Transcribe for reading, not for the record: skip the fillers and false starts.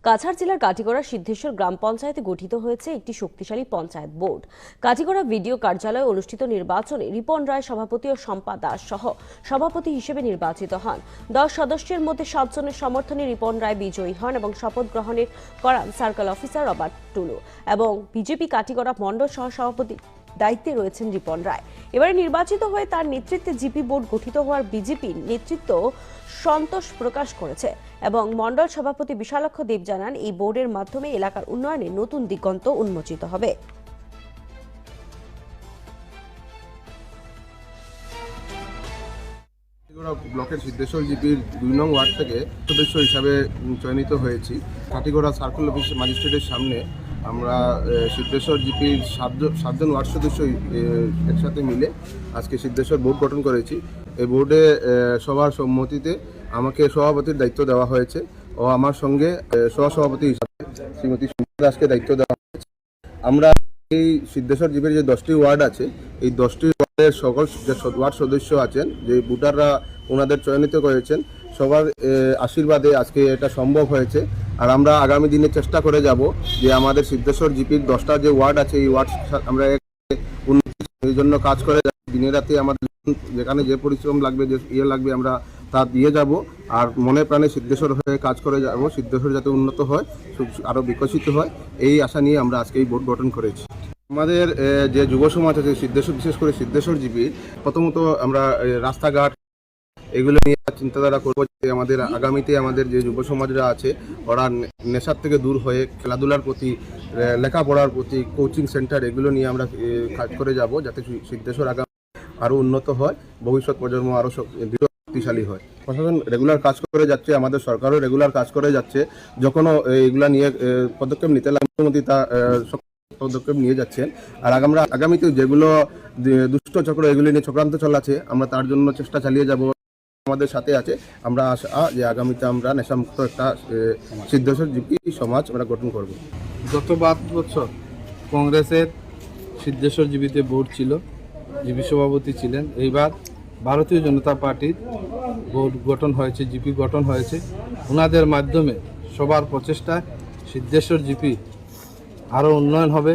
কাছাড় জেলার কাটিগড়া সিদ্ধেশ্বর গ্রাম পঞ্চায়েতে গঠিত হয়েছে একটি শক্তিশালী পঞ্চায়েত বোর্ড। কাটিগড়া ভিডিও কার্যালয়ে অনুষ্ঠিত নির্বাচনে রিপন রায় সভাপতি ও শম্পা দাস সহ সভাপতি হিসেবে নির্বাচিত হন। 10 সদস্যের মধ্যে 7 জনের সমর্থনে রিপন রায় বিজয়ী হন এবং শপথ গ্রহণের করান সার্কেল অফিসার রবার্ট টুলু এবং বিজেপি কাটিগড়া মণ্ডল সহ সভাপতি দায়িত্বে রয়েছেন রিপন রায়। এবারে নির্বাচিত হয়ে তার নেতৃত্বে জিপি বোর্ড গঠিত হওয়ার বিজেপির নেতৃত্ব সন্তোষ প্রকাশ করেছে এবং মণ্ডল সভাপতি বিশালাক্ষ দেব জানান, এই বোর্ডের মাধ্যমে এলাকার উন্নয়নে নতুন দিগন্ত উন্মোচিত হবে। ব্লকের সিদ্ধেশ্বর জিপির 2 নং ওয়ার্ড থেকে সদস্য হিসাবে চয়নিত হয়েছি। কাটিগড়া সার্কেল অফিস ম্যাজিস্ট্রেটের সামনে আমরা সিদ্ধেশ্বর জিপির 7 জন ওয়ার্ড সদস্য একসাথে মিলে আজকে সিদ্ধেশ্বর বোর্ড গঠন করেছি। এই বোর্ডে সবার সম্মতিতে আমাকে সভাপতির দায়িত্ব দেওয়া হয়েছে ও আমার সঙ্গে সহসভাপতি হিসাবে শ্রীমতী শম্পা দাসকে দায়িত্ব দেওয়া হয়েছে। আমরা এই সিদ্ধেশ্বর জিপির যে 10টি ওয়ার্ড আছে, এই 10টি ওয়ার্ডের সকল যে ওয়ার্ড সদস্য আছেন, যে ভোটাররা ওনাদের চয়নিত করেছেন, সবার আশীর্বাদে আজকে এটা সম্ভব হয়েছে। আর আমরা আগামী দিনে চেষ্টা করে যাব যে আমাদের সিদ্ধেশ্বর জিপির 10টা যে ওয়ার্ড আছে, এই ওয়ার্ড আমরা উন্নতির জন্য কাজ করে যাব। দিনে রাতে আমাদের যেখানে যে পরিশ্রম লাগবে, যে লাগবে, আমরা তা দিয়ে যাব। আর মনে প্রাণে সিদ্ধেশ্বর হয়ে কাজ করে যাব, সিদ্ধেশ্বর যাতে উন্নত হয়, আরও বিকশিত হয়, এই আশা নিয়ে আমরা আজকে এই বোর্ড গঠন করেছি। আমাদের যে যুব সমাজ আছে সিদ্ধেশ্বর, বিশেষ করে সিদ্ধেশ্বর জিপি, প্রথমত আমরা রাস্তাঘাট এগুলো নিয়ে চিন্তাধারা করবো যে আমাদের আগামীতে আমাদের যে যুব সমাজরা আছে ওরা নেশার থেকে দূর হয়ে খেলাধুলার প্রতি, লেখাপড়ার প্রতি, কোচিং সেন্টার এগুলো নিয়ে আমরা কাজ করে যাব, যাতে সিদ্ধেশ্বর আগামী আরও উন্নত হয়, ভবিষ্যৎ প্রজন্ম আরও শক্তিশালী হয়। প্রশাসন রেগুলার কাজ করে যাচ্ছে, আমাদের সরকারও রেগুলার কাজ করে যাচ্ছে। যখনও এগুলা নিয়ে পদক্ষেপ নিতে লাগে মুখ্যমন্ত্রী তা পদক্ষেপ নিয়ে যাচ্ছেন। আর আগামীতে যেগুলো দুষ্ট চক্র এগুলি নিয়ে চক্রান্ত চালাচ্ছে, আমরা তার জন্য চেষ্টা চালিয়ে যাব। আমাদের সাথে আছে, আমরা আশা যে আগামীতে আমরা নেশামুক্ত একটা সিদ্ধেশ্বর জিপি সমাজ আমরা গঠন করব। গত 5 বছর কংগ্রেসের সিদ্ধেশ্বর জিপিতে বোর্ড ছিল, জিপি সভাপতি ছিলেন। এইবার ভারতীয় জনতা পার্টির বোর্ড গঠন হয়েছে, জিপি গঠন হয়েছে। ওনাদের মাধ্যমে সবার প্রচেষ্টায় সিদ্ধেশ্বর জিপি আরও উন্নয়ন হবে।